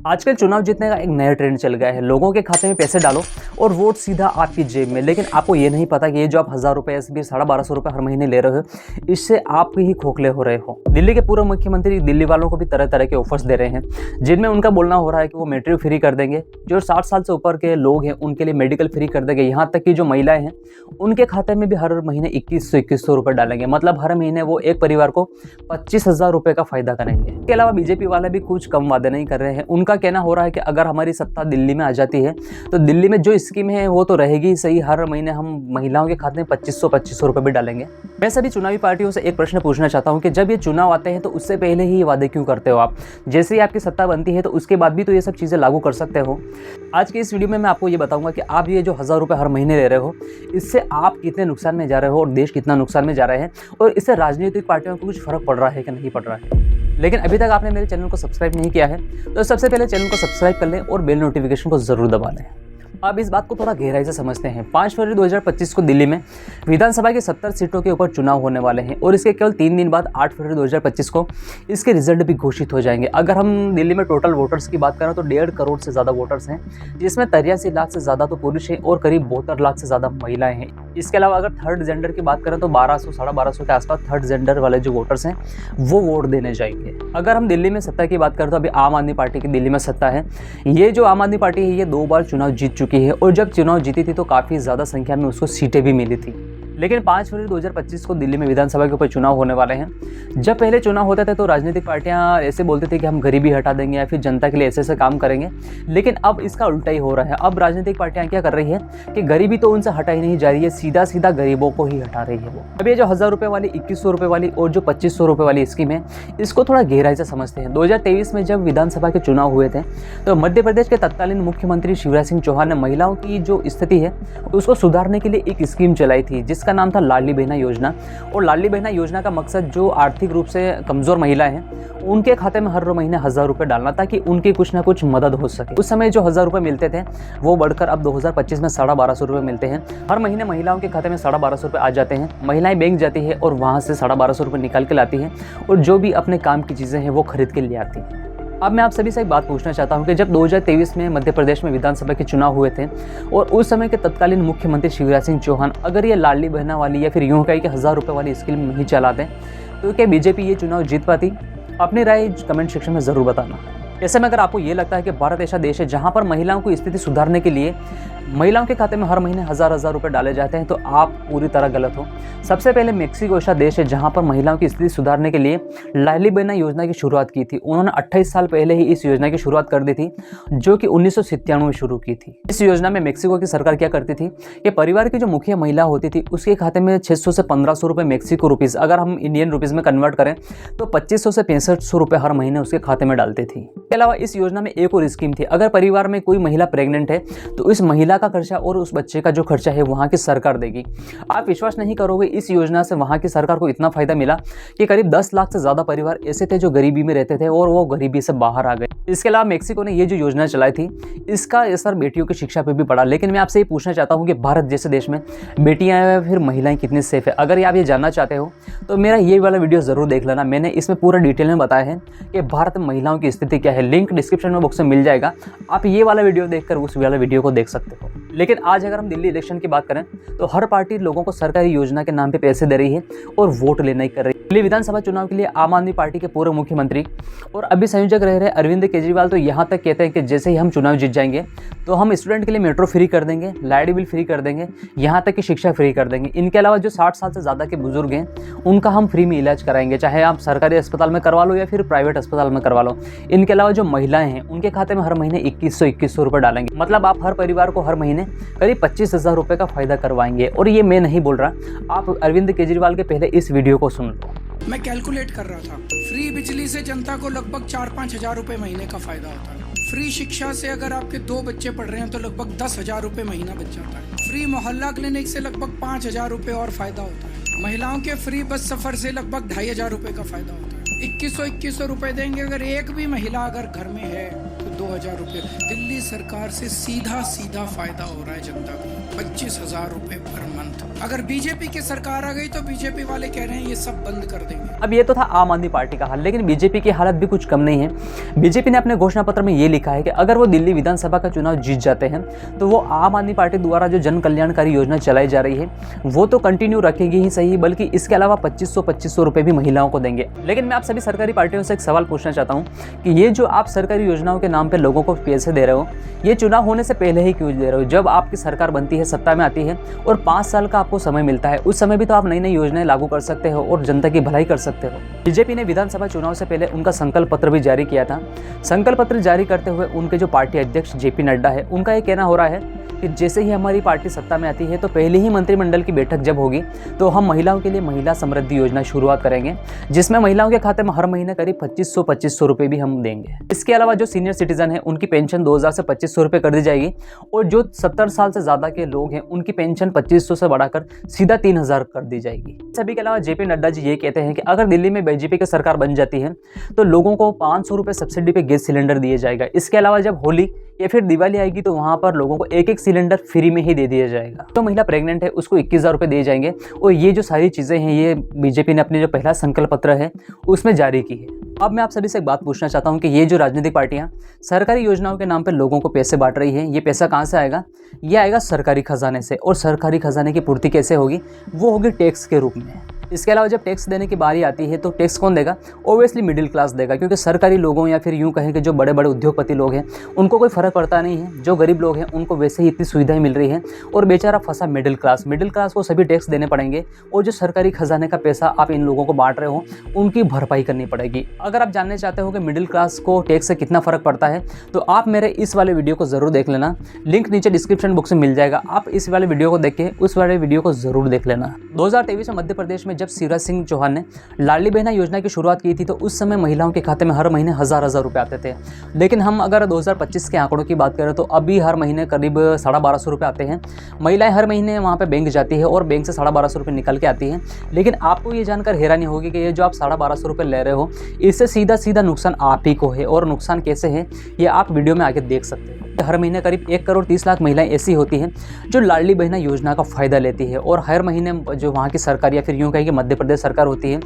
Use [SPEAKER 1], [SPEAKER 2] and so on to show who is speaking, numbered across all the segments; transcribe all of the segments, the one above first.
[SPEAKER 1] आजकल चुनाव जीतने का एक नया ट्रेंड चल गया है। लोगों के खाते में पैसे डालो और वोट सीधा आपकी जेब में। लेकिन आपको ये नहीं पता कि ये जो आप 1000 रुपये या 1250 रुपये हर महीने ले रहे हो, इससे आप ही खोखले हो रहे हो। दिल्ली के पूर्व मुख्यमंत्री दिल्ली वालों को भी तरह तरह के ऑफर्स दे रहे हैं, जिनमें उनका बोलना हो रहा है कि वो मैट्रिक फ्री कर देंगे, जो 60 साल से ऊपर के लोग हैं उनके लिए मेडिकल फ्री कर देंगे, यहाँ तक कि जो महिलाएं हैं उनके खाते में भी हर महीने 2100 रुपये डालेंगे। मतलब हर महीने वो एक परिवार को 25,000 रुपये का फायदा करेंगे। इसके अलावा बीजेपी वाले भी कुछ कम वादे नहीं कर रहे हैं। उनका कहना हो रहा है कि अगर हमारी सत्ता दिल्ली में आ जाती है तो दिल्ली में जो स्कीम है वो तो रहेगी सही, हर महीने हम महिलाओं के खाते में 2500 रुपये भी डालेंगे। मैं सभी चुनावी पार्टियों से एक प्रश्न पूछना चाहता हूं कि जब ये चुनाव आते हैं तो उससे पहले ही ये वादे क्यों करते हो आप? जैसे ही आपकी सत्ता बनती है तो उसके बाद भी तो ये सब चीज़ें लागू कर सकते हो। आज की इस वीडियो में मैं आपको ये बताऊंगा कि आप ये जो 1000 रुपये हर महीने ले रहे हो, इससे आप कितने नुकसान में जा रहे हो और देश कितना नुकसान में जा रहा है, और इससे राजनीतिक पार्टियों को कुछ फर्क पड़ रहा है कि नहीं पड़ रहा है। लेकिन अभी तक आपने मेरे चैनल को सब्सक्राइब नहीं किया है तो सबसे पहले चैनल को सब्सक्राइब कर लें और बेल नोटिफिकेशन को जरूर दबा लें। अब इस बात को थोड़ा गहराई से समझते हैं। 5 फरवरी 2025 को दिल्ली में विधानसभा की 70 सीटों के ऊपर चुनाव होने वाले हैं और इसके केवल 3 दिन बाद 8 फरवरी 2025 को इसके रिजल्ट भी घोषित हो जाएंगे। अगर हम दिल्ली में टोटल वोटर्स की बात करें तो 1.5 करोड़ से ज़्यादा वोटर्स हैं, जिसमें 83 लाख से ज़्यादा तो पुरुष हैं और करीब 72 लाख से ज़्यादा महिलाएं हैं। इसके अलावा अगर थर्ड जेंडर की बात करें तो 1200-1250 के आसपास थर्ड जेंडर वाले जो वोटर्स हैं वो वोट देने जाएंगे। अगर हम दिल्ली में सत्ता की बात करें तो अभी आम आदमी पार्टी की दिल्ली में सत्ता है। ये जो आम आदमी पार्टी है ये 2 बार चुनाव जीत चुकी है और जब चुनाव जीती थी तो काफ़ी ज़्यादा संख्या में उसको सीटें भी मिली थी। लेकिन 5 फरवरी 2025 को दिल्ली में विधानसभा के ऊपर चुनाव होने वाले हैं। जब पहले चुनाव होते थे तो राजनीतिक पार्टियां ऐसे बोलते थे कि हम गरीबी हटा देंगे या फिर जनता के लिए ऐसे ऐसे काम करेंगे, लेकिन अब इसका उल्टा ही हो रहा है। अब राजनीतिक पार्टियां क्या कर रही है कि गरीबी तो उनसे हटाई नहीं जा रही है, सीधा सीधा गरीबों को ही हटा रही है वो। अब ये जो 1000 रुपये वाली, 2100 रुपये वाली और जो 2500 रुपये वाली स्कीम है, इसको थोड़ा गहराई से समझते हैं। 2023 में जब विधानसभा के चुनाव हुए थे तो मध्य प्रदेश के तत्कालीन मुख्यमंत्री शिवराज सिंह चौहान ने महिलाओं की जो स्थिति है उसको सुधारने के लिए एक स्कीम चलाई थी जिसका नाम था लाडली बहना योजना। और लाडली बहना योजना का मकसद जो आर्थिक रूप से कमज़ोर महिलाएं हैं उनके खाते में हर महीने 1000 रुपये डालना ताकि उनकी कुछ ना कुछ मदद हो सके। उस समय जो 1000 रुपये मिलते थे वो बढ़कर अब 2025 में 1250 रुपये मिलते हैं। हर महीने महिलाओं के खाते में 1250 रुपये आ जाते हैं। महिलाएं बैंक जाती है और वहाँ से 1250 रुपये निकाल के लाती हैं और जो भी अपने काम की चीज़ें हैं वो खरीद के ले आती हैं। अब मैं आप सभी से एक बात पूछना चाहता हूं कि जब 2023 में मध्य प्रदेश में विधानसभा के चुनाव हुए थे और उस समय के तत्कालीन मुख्यमंत्री शिवराज सिंह चौहान अगर ये लाडली बहना वाली या फिर यूं कहीं कि 1000 रुपये वाली स्कीम नहीं चलाते तो क्या बीजेपी ये चुनाव जीत पाती? अपनी राय कमेंट सेक्शन में ज़रूर बताना। ऐसे में अगर आपको ये लगता है कि भारत ऐसा देश है जहाँ पर महिलाओं की स्थिति सुधारने के लिए महिलाओं के खाते में हर महीने 1000 रुपये डाले जाते हैं तो आप पूरी तरह गलत हो। सबसे पहले मेक्सिको ऐसा देश है जहां पर महिलाओं की स्थिति सुधारने के लिए लाडली बहना योजना की शुरुआत की थी। उन्होंने 28 साल पहले ही इस योजना की शुरुआत कर दी थी जो कि 1997 में शुरू की थी। इस योजना में मेक्सिको की सरकार क्या करती थी कि परिवार की जो मुखिया महिला होती थी उसके खाते में 600 से 1500 रुपये मेक्सिको रुपीज़, अगर हम इंडियन रुपीज़ में कन्वर्ट करें तो 2500 से 6500 रुपये हर महीने उसके खाते में डालती थी। इसके अलावा इस योजना में एक और स्कीम थी, अगर परिवार में कोई महिला प्रेग्नेंट है तो इस महिला का खर्चा और उस बच्चे का जो खर्चा है वहाँ की सरकार देगी। आप विश्वास नहीं करोगे, इस योजना से वहाँ की सरकार को इतना फायदा मिला कि करीब 10 लाख से ज़्यादा परिवार ऐसे थे जो गरीबी में रहते थे और वो गरीबी से बाहर आ गए। इसके अलावा मेक्सिको ने ये जो योजना चलाई थी इसका असर बेटियों की शिक्षा पर भी पड़ा। लेकिन मैं आपसे ये पूछना चाहता हूँ कि भारत जैसे देश में बेटियाँ या फिर महिलाएं कितनी सेफ है? अगर आप ये जानना चाहते हो तो मेरा ये वाला वीडियो ज़रूर देख लेना। मैंने इसमें पूरा डिटेल में बताया है कि भारत में महिलाओं की स्थिति क्या है। लिंक डिस्क्रिप्शन में बॉक्स में मिल जाएगा, आप ये वाला वीडियो देखकर उस वाला वीडियो को देख सकते हो। लेकिन आज अगर हम दिल्ली इलेक्शन की बात करें तो हर पार्टी लोगों को सरकारी योजना के नाम पे पैसे दे रही है और वोट लेना ही कर रही है। दिल्ली विधानसभा चुनाव के लिए आम आदमी पार्टी के पूर्व मुख्यमंत्री और अभी संयोजक रह रहे अरविंद केजरीवाल तो यहाँ तक कहते हैं कि जैसे ही हम चुनाव जीत जाएंगे तो हम स्टूडेंट के लिए मेट्रो फ्री कर देंगे, लाइट बिल फ्री कर देंगे, यहाँ तक कि शिक्षा फ्री कर देंगे। इनके अलावा जो 60 साल से ज़्यादा के बुजुर्ग हैं उनका हम फ्री में इलाज कराएंगे, चाहे आप सरकारी अस्पताल में करवा लो या फिर प्राइवेट अस्पताल में करवा लो। इनके अलावा जो महिलाएं हैं उनके खाते में हर महीने 2100 रुपये डालेंगे। मतलब आप हर परिवार को हर महीने करीब 25,000 रुपये का फायदा करवाएंगे। और ये मैं नहीं बोल रहा, आप अरविंद केजरीवाल के पहले इस वीडियो को सुन लो।
[SPEAKER 2] मैं कैलकुलेट कर रहा था, फ्री बिजली से जनता को लगभग 4-5 हजार रुपए महीने का फायदा होता है। फ्री शिक्षा से अगर आपके 2 बच्चे पढ़ रहे हैं तो लगभग 10,000 रुपए महीना बच जाता है। फ्री मोहल्ला क्लिनिक से लगभग 5,000 रुपए और फायदा होता है। महिलाओं के फ्री बस सफर से लगभग 2,500 रुपए का फायदा होता है। 2100 रुपए देंगे, अगर एक भी महिला अगर घर में है तो 25,000 रुपये। दिल्ली सरकार से सीधा फायदा हो रहा है जनता को, 25,000 रुपये पर मंथ। अगर बीजेपी की सरकार आ गई तो बीजेपी वाले कह रहे हैं ये सब बंद कर देंगे।
[SPEAKER 1] अब ये तो था आम आदमी पार्टी का हाल, लेकिन बीजेपी की हालत भी कुछ कम नहीं है। बीजेपी ने अपने घोषणा पत्र में ये लिखा है कि अगर वो दिल्ली विधानसभा का चुनाव जीत जाते हैं तो वो आम आदमी पार्टी द्वारा जो जन कल्याणकारी योजना चलाई जा रही है वो तो कंटिन्यू रखेगी ही सही, बल्कि इसके अलावा 2500 रुपये भी महिलाओं को देंगे। लेकिन मैं आप सभी सरकारी पार्टियों से एक सवाल पूछना चाहता हूँ कि ये जो आप सरकारी योजनाओं के नाम पर लोगों को पैसे दे रहे हो, ये चुनाव होने से पहले ही क्यों दे रहे हो? जब आपकी सरकार बनती है, सत्ता में आती है और 5 साल का आपको समय मिलता है, उस समय भी तो आप नई नई योजनाएं लागू कर सकते हो और जनता की भलाई कर सकते हो। बीजेपी ने विधानसभा चुनाव से पहले उनका संकल्प पत्र भी जारी किया था। संकल्प पत्र जारी करते हुए उनके जो पार्टी अध्यक्ष जेपी नड्डा है, उनका ये कहना हो रहा है कि जैसे ही हमारी पार्टी सत्ता में आती है तो पहले ही मंत्रिमंडल की बैठक जब होगी तो हम महिलाओं के लिए महिला समृद्धि योजना शुरुआत करेंगे, जिसमें महिलाओं के खाते में हर महीने करीब 2500 रुपये भी हम देंगे। इसके अलावा जो सीनियर सिटीजन है उनकी पेंशन 2000 से 2500 रुपये कर दी जाएगी और जो 70 साल से ज़्यादा के लोग हैं उनकी पेंशन 2500 से बढ़ाकर सीधा 3000 कर दी जाएगी। सभी के अलावा जेपी नड्डा जी ये कहते हैं कि अगर दिल्ली में बीजेपी की सरकार बन जाती है तो लोगों को 500 रुपये सब्सिडी पे गैस सिलेंडर दिया जाएगा। इसके अलावा जब होली या फिर दिवाली आएगी तो वहाँ पर लोगों को एक सिलेंडर फ्री में ही दे दिया जाएगा। तो महिला प्रेग्नेंट है उसको 21,000 रुपये दिए जाएंगे। और ये जो सारी चीज़ें हैं ये बीजेपी ने अपने जो पहला संकल्प पत्र है उसमें जारी की है। अब मैं आप सभी से एक बात पूछना चाहता हूँ कि ये जो राजनीतिक पार्टियाँ सरकारी योजनाओं के नाम पर लोगों को पैसे बांट रही है, ये पैसा कहाँ से आएगा? ये आएगा सरकारी खजाने से। और सरकारी खजाने की पूर्ति कैसे होगी? वो होगी टैक्स के रूप में। इसके अलावा जब टैक्स देने की बारी आती है तो टैक्स कौन देगा? ओबियसली मिडिल क्लास देगा, क्योंकि सरकारी लोगों या फिर यूँ कहें कि जो बड़े बड़े उद्योगपति लोग हैं उनको कोई फ़र्क पड़ता नहीं है। जो गरीब लोग हैं उनको वैसे ही इतनी सुविधाएं मिल रही हैं और बेचारा फंसा मिडिल क्लास को सभी टैक्स देने पड़ेंगे और जो सरकारी खजाने का पैसा आप इन लोगों को बांट रहे हो उनकी भरपाई करनी पड़ेगी। अगर आप जानना चाहते हो कि मिडिल क्लास को टैक्स से कितना फ़र्क पड़ता है तो आप मेरे इस वाले वीडियो को ज़रूर देख लेना, लिंक नीचे डिस्क्रिप्शन बॉक्स में मिल जाएगा। आप इस वाले वीडियो को देख के उस वाले वीडियो को ज़रूर देख लेना। 2023 में मध्य प्रदेश में जब शिवराज सिंह चौहान ने लाडली बहना योजना की शुरुआत की थी तो उस समय महिलाओं के खाते में हर महीने हजार रुपए आते थे। लेकिन हम अगर 2025 के आंकड़ों की बात करें तो अभी हर महीने करीब 1250 रुपये आते हैं। महिलाएं हर महीने वहाँ पे बैंक जाती है और बैंक से 1250 रुपये निकल के आती हैं। लेकिन आपको ये जानकर हैरानी होगी कि ये जो आप 1250 रुपये ले रहे हो इससे सीधा नुकसान आप ही को है। और नुकसान कैसे है ये आप वीडियो में आगे देख सकते हैं। हर महीने करीब 1,30,00,000 महिलाएं ऐसी होती हैं जो लाडली बहना योजना का फ़ायदा लेती है और हर महीने जो वहाँ की सरकार या फिर यूँ कहें कि मध्य प्रदेश सरकार होती है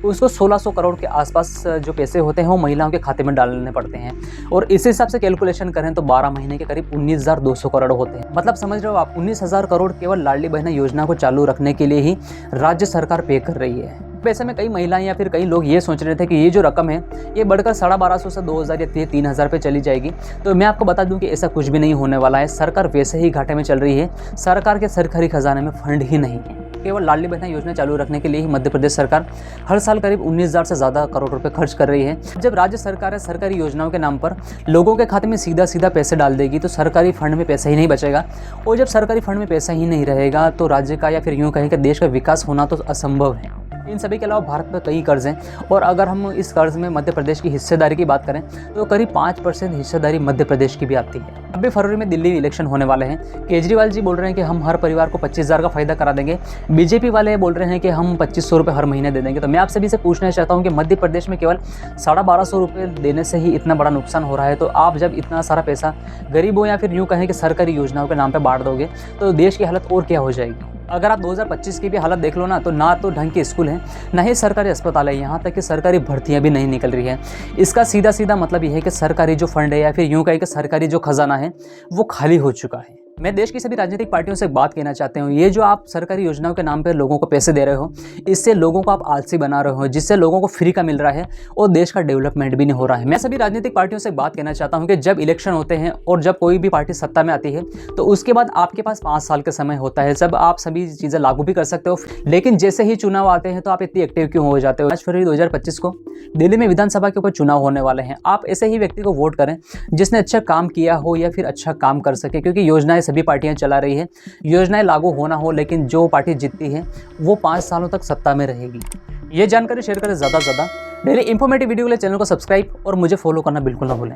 [SPEAKER 1] उसको 1600 करोड़ के आसपास जो पैसे होते हैं वो महिलाओं के खाते में डालने पड़ते हैं। और इस हिसाब से कैलकुलेशन करें तो 12 महीने के करीब 19,200 करोड़ होते हैं। मतलब समझ रहे हो आप, 19,000 करोड़ केवल लाडली बहना योजना को चालू रखने के लिए ही राज्य सरकार पे कर रही है। वैसे में कई महिलाएं या फिर कई लोग ये सोच रहे थे कि ये जो रकम है ये बढ़कर 1250 से 2,000 या 3,000 पे चली जाएगी। तो मैं आपको बता दूं कि ऐसा कुछ भी नहीं होने वाला है। सरकार वैसे ही घाटे में चल रही है। सरकार के सरकारी खजाने में फंड ही नहीं है। केवल लाडली बहना योजना चालू रखने के लिए ही मध्य प्रदेश सरकार हर साल करीब 19,000 से ज़्यादा करोड़ रुपए खर्च कर रही है। जब राज्य सरकार सरकारी योजनाओं के नाम पर लोगों के खाते में सीधा पैसे डाल देगी तो सरकारी फंड में पैसा ही नहीं बचेगा। और जब सरकारी फंड में पैसा ही नहीं रहेगा तो राज्य का या फिर यूँ कहें कि देश का विकास होना तो असंभव है। इन सभी के अलावा भारत में कई कर्ज हैं और अगर हम इस कर्ज में मध्य प्रदेश की हिस्सेदारी की बात करें तो करीब 5% हिस्सेदारी मध्य प्रदेश की भी आती है। अभी फरवरी में दिल्ली इलेक्शन होने वाले हैं। केजरीवाल जी बोल रहे हैं कि हम हर परिवार को 25,000 का फायदा करा देंगे। बीजेपी वाले बोल रहे हैं कि हम 2500 रुपये हर महीने दे देंगे। तो मैं आप सभी से पूछना चाहता हूँ कि मध्य प्रदेश में केवल 1250 रुपये देने से ही इतना बड़ा नुकसान हो रहा है, तो आप जब इतना सारा पैसा गरीबों या फिर यूँ कहें कि सरकारी योजनाओं के नाम पर बांट दोगे तो देश की हालत और क्या हो जाएगी। अगर आप 2025 की भी हालत देख लो ना तो ढंग के स्कूल हैं, ना ही सरकारी अस्पताल है, यहाँ तक कि सरकारी भर्तियाँ भी नहीं निकल रही है। इसका सीधा मतलब ये है कि सरकारी जो फंड है या फिर यूँ कहें कि सरकारी जो खजाना है वो खाली हो चुका है। मैं देश की सभी राजनीतिक पार्टियों से एक बात कहना चाहता हूँ, ये जो आप सरकारी योजनाओं के नाम पर लोगों को पैसे दे रहे हो इससे लोगों को आप आलसी बना रहे हो, जिससे लोगों को फ्री का मिल रहा है और देश का डेवलपमेंट भी नहीं हो रहा है। मैं सभी राजनीतिक पार्टियों से एक बात कहना चाहता हूँ कि जब इलेक्शन होते हैं और जब कोई भी पार्टी सत्ता में आती है तो उसके बाद आपके पास 5 साल का समय होता है, जब आप सभी चीज़ें लागू भी कर सकते हो। लेकिन जैसे ही चुनाव आते हैं तो आप इतनी एक्टिव क्यों हो जाते हो? 5 फरवरी 2025 को दिल्ली में विधानसभा के ऊपर चुनाव होने वाले हैं। आप ऐसे ही व्यक्ति को वोट करें जिसने अच्छा काम किया हो या फिर अच्छा काम कर सके, क्योंकि योजनाएं सभी पार्टियां चला रही है। योजनाएं लागू होना हो लेकिन जो पार्टी जीतती है वो 5 सालों तक सत्ता में रहेगी। ये जानकारी शेयर करें ज़्यादा से ज़्यादा। डेली इंफॉर्मेटिव वीडियो के लिए चैनल को सब्सक्राइब और मुझे फॉलो करना बिल्कुल ना भूलें।